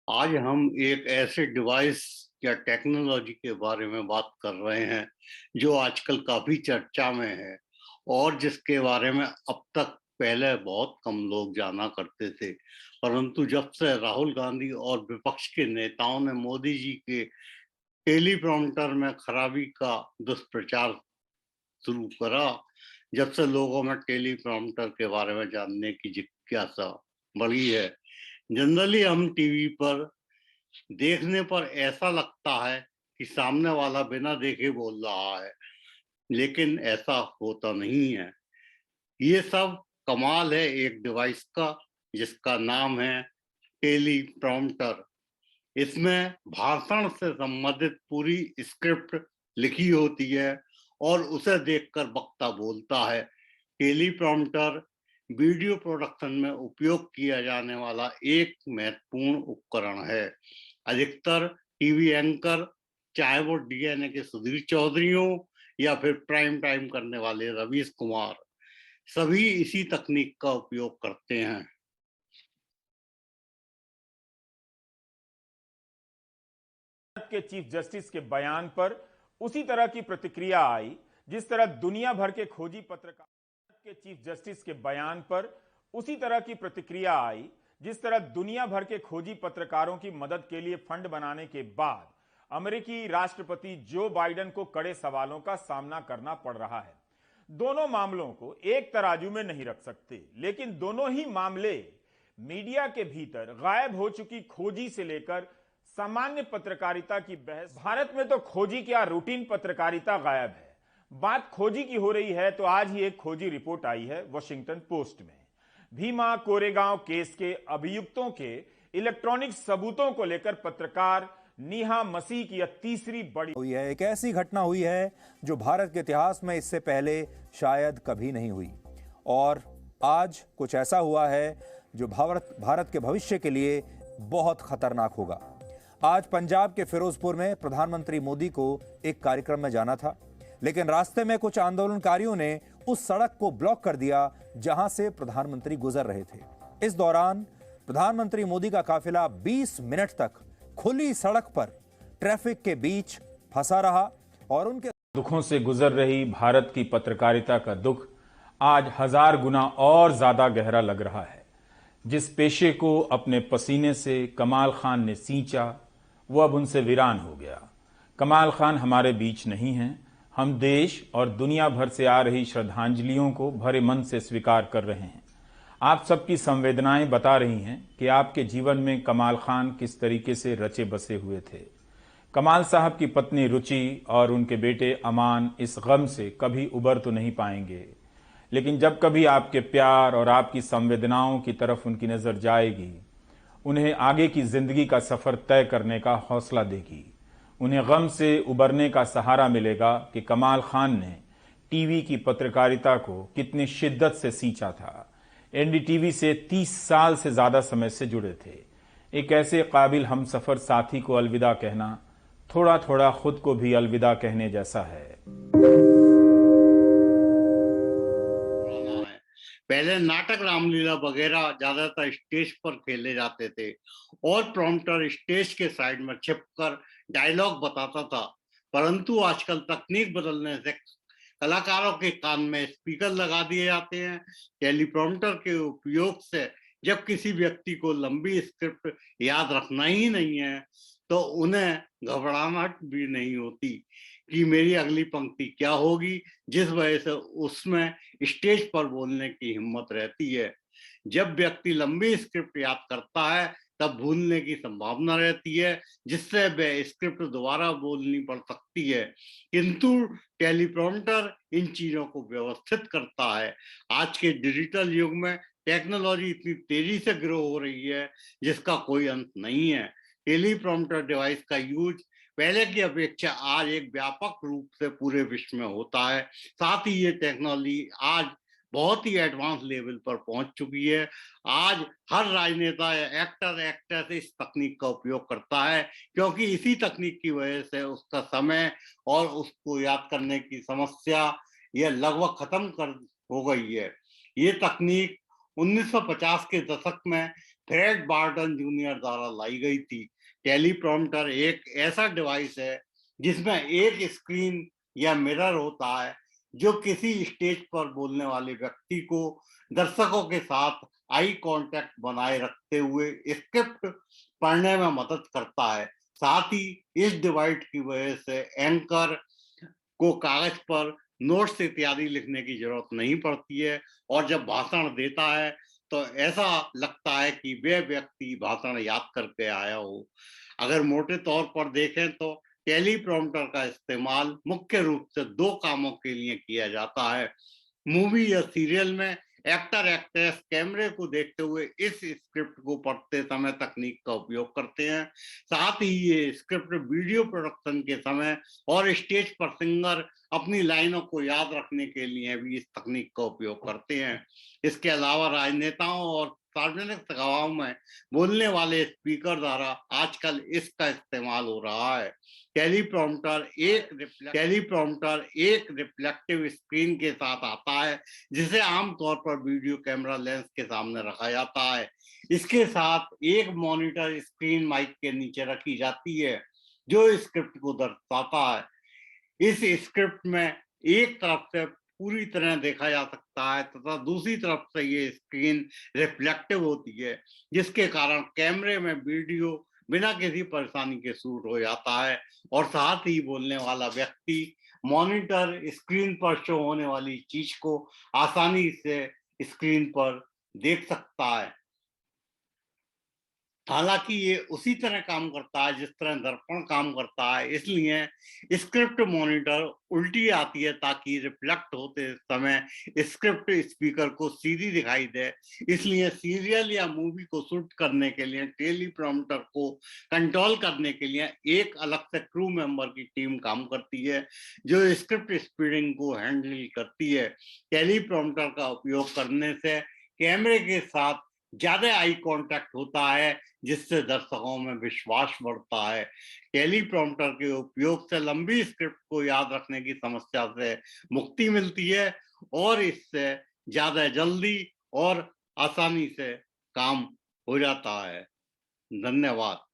आज हम एक ऐसे डिवाइस या टेक्नोलॉजी के बारे में बात कर रहे हैं जो आजकल काफी चर्चा में है और जिसके बारे में अब तक पहले बहुत कम लोग जाना करते थे। परंतु जब से राहुल गांधी और विपक्ष के नेताओं ने मोदी जी के टेलीप्रॉम्प्टर में खराबी का दुष्प्रचार शुरू करा, जब से लोगों में टेलीप्रॉम्प्टर के बारे में जानने की जिज्ञासा बढ़ी है। जनरली हम टीवी पर देखने पर ऐसा लगता है कि सामने वाला बिना देखे बोल रहा है, लेकिन ऐसा होता नहीं है। ये सब कमाल है एक डिवाइस का जिसका नाम है टेलीप्रॉम्प्टर। इसमें भाषण से संबंधित पूरी स्क्रिप्ट लिखी होती है और उसे देखकर वक्ता बोलता है। टेलीप्रॉम्प्टर वीडियो प्रोडक्शन में उपयोग किया जाने वाला एक महत्वपूर्ण उपकरण है। अधिकतर टीवी एंकर, चाहे वो डीएनए के सुधीर चौधरी हो या फिर प्राइम टाइम करने वाले रवीश कुमार, सभी इसी तकनीक का उपयोग करते हैं। के चीफ जस्टिस के बयान पर उसी तरह की प्रतिक्रिया आई जिस तरह दुनिया भर के खोजी पत्रकार के चीफ जस्टिस के बयान पर उसी तरह की प्रतिक्रिया आई जिस तरह दुनिया भर के खोजी पत्रकारों की मदद के लिए फंड बनाने के बाद अमेरिकी राष्ट्रपति जो बाइडेन को कड़े सवालों का सामना करना पड़ रहा है। दोनों मामलों को एक तराजू में नहीं रख सकते, लेकिन दोनों ही मामले मीडिया के भीतर गायब हो चुकी खोजी से लेकर सामान्य पत्रकारिता की बहस। भारत में तो खोजी क्या, रूटीन पत्रकारिता गायब है। बात खोजी की हो रही है तो आज ही एक खोजी रिपोर्ट आई है वॉशिंगटन पोस्ट में। भीमा कोरेगांव केस के अभियुक्तों के इलेक्ट्रॉनिक सबूतों को लेकर पत्रकार नीहा मसीह की यह तीसरी बड़ी हुई है। एक ऐसी घटना हुई है जो भारत के इतिहास में इससे पहले शायद कभी नहीं हुई, और आज कुछ ऐसा हुआ है जो भारत के भविष्य के लिए बहुत खतरनाक होगा। आज पंजाब के फिरोजपुर में प्रधानमंत्री मोदी को एक कार्यक्रम में जाना था, लेकिन रास्ते में कुछ आंदोलनकारियों ने उस सड़क को ब्लॉक कर दिया जहां से प्रधानमंत्री गुजर रहे थे। इस दौरान प्रधानमंत्री मोदी का काफिला 20 मिनट तक खुली सड़क पर ट्रैफिक के बीच फंसा रहा और उनके दुखों से गुजर रही भारत की पत्रकारिता का दुख आज 1000 गुना और ज्यादा गहरा लग रहा है। जिस पेशे को अपने पसीने से कमाल खान ने सींचा वो अब उनसे वीरान हो गया। कमाल खान हमारे बीच नहीं हैं। हम देश और दुनिया भर से आ रही श्रद्धांजलियों को भरे मन से स्वीकार कर रहे हैं। आप सबकी संवेदनाएं बता रही हैं कि आपके जीवन में कमाल खान किस तरीके से रचे बसे हुए थे। कमाल साहब की पत्नी रुचि और उनके बेटे अमान इस गम से कभी उबर तो नहीं पाएंगे, लेकिन जब कभी आपके प्यार और आपकी संवेदनाओं की तरफ उनकी नजर जाएगी, उन्हें आगे की जिंदगी का सफर तय करने का हौसला देगी। उन्हें गम से उबरने का सहारा मिलेगा कि कमाल खान ने टीवी की पत्रकारिता को कितनी शिद्दत से सींचा था। एनडीटीवी से 30 साल से ज्यादा समय से जुड़े थे। एक ऐसे काबिल हमसफर साथी को अलविदा कहना थोड़ा थोड़ा खुद को भी अलविदा कहने जैसा है। पहले नाटक, रामलीला वगैरह ज्यादातर स्टेज पर खेले जाते थे और प्रॉम्प्टर स्टेज के साइड में छिपकर डायलॉग बताता था। परंतु आजकल तकनीक बदलने से कलाकारों के कान में स्पीकर लगा दिए जाते हैं। टेलीप्रॉम्प्टर के उपयोग से जब किसी व्यक्ति को लंबी स्क्रिप्ट याद रखना ही नहीं है तो उन्हें घबराहट भी नहीं होती कि मेरी अगली पंक्ति क्या होगी, जिस वजह से उसमें स्टेज पर बोलने की हिम्मत रहती है। जब व्यक्ति लंबी स्क्रिप्ट याद करता है तब भूलने की संभावना रहती है, जिससे वह स्क्रिप्ट दोबारा बोलनी पड़ सकती है। किंतु टेलीप्रॉम्प्टर इन चीजों को व्यवस्थित करता है। आज के डिजिटल युग में टेक्नोलॉजी इतनी तेजी से ग्रो हो रही है जिसका कोई अंत नहीं है। टेलीप्रॉम्प्टर डिवाइस का यूज पहले की अपेक्षा आज एक व्यापक रूप से पूरे विश्व में होता है। साथ ही ये टेक्नोलॉजी आज बहुत ही एडवांस लेवल पर पहुंच चुकी है। आज हर राजनेता या एक्टर इस तकनीक का उपयोग करता है, क्योंकि इसी तकनीक की वजह से उसका समय और उसको याद करने की समस्या यह लगभग खत्म कर हो गई है। ये तकनीक 1950 के दशक में फ्रेड बार्टन जूनियर द्वारा लाई गई थी। टेलीप्रॉम्प्टर एक ऐसा डिवाइस है जिसमें एक स्क्रीन या मिरर होता है जो किसी स्टेज पर बोलने वाले व्यक्ति को दर्शकों के साथ आई कांटेक्ट बनाए रखते हुए स्क्रिप्ट पढ़ने में मदद करता है। साथ ही इस डिवाइस की वजह से एंकर को कागज पर नोट्स इत्यादि लिखने की जरूरत नहीं पड़ती है और जब भाषण देता है तो ऐसा लगता है कि वह व्यक्ति भाषण याद करके आया हो। अगर मोटे तौर पर देखें तो टेलीप्रॉम्प्टर का इस्तेमाल मुख्य रूप से दो कामों के लिए किया जाता है। मूवी या सीरियल में एक्टर एक्ट्रेस कैमरे को देखते हुए इस स्क्रिप्ट को पढ़ते समय तकनीक का उपयोग करते हैं। साथ ही ये स्क्रिप्ट वीडियो प्रोडक्शन के समय और स्टेज पर सिंगर अपनी लाइनों को याद रखने के लिए भी इस तकनीक का उपयोग करते हैं। इसके अलावा राजनेताओं और सार्वजनिक सभाओं में बोलने वाले स्पीकर द्वारा आजकल इसका इस्तेमाल हो रहा है। टेलीप्रॉम्प्टर एक रिफ्लेक्टिव स्क्रीन के साथ आता है जिसे आमतौर पर वीडियो कैमरा लेंस के सामने रखा जाता है। इसके साथ एक मॉनिटर स्क्रीन माइक के नीचे रखी जाती है जो स्क्रिप्ट को दर्शाता है। इस स्क्रिप्ट में एक तरफ से पूरी तरह देखा जा सकता है तथा दूसरी तरफ से ये स्क्रीन रिफ्लेक्टिव होती है जिसके कारण कैमरे में वीडियो बिना किसी परेशानी के शूट हो जाता है और साथ ही बोलने वाला व्यक्ति मॉनिटर स्क्रीन पर शो होने वाली चीज को आसानी से स्क्रीन पर देख सकता है। हालांकि ये उसी तरह काम करता है जिस तरह दर्पण काम करता है, इसलिए स्क्रिप्ट मॉनिटर उल्टी आती है ताकि रिफ्लेक्ट होते समय स्क्रिप्ट स्पीकर को सीधी दिखाई दे। इसलिए सीरियल या मूवी को शूट करने के लिए टेलीप्रॉम्प्टर को कंट्रोल करने के लिए एक अलग से क्रू मेंबर की टीम काम करती है जो स्क्रिप्ट स्पीडिंग को हैंडल करती है। टेलीप्रॉम्प्टर का उपयोग करने से कैमरे के साथ ज्यादा आई कांटेक्ट होता है जिससे दर्शकों में विश्वास बढ़ता है। टेलीप्रॉम्प्टर के उपयोग से लंबी स्क्रिप्ट को याद रखने की समस्या से मुक्ति मिलती है और इससे ज्यादा जल्दी और आसानी से काम हो जाता है। धन्यवाद।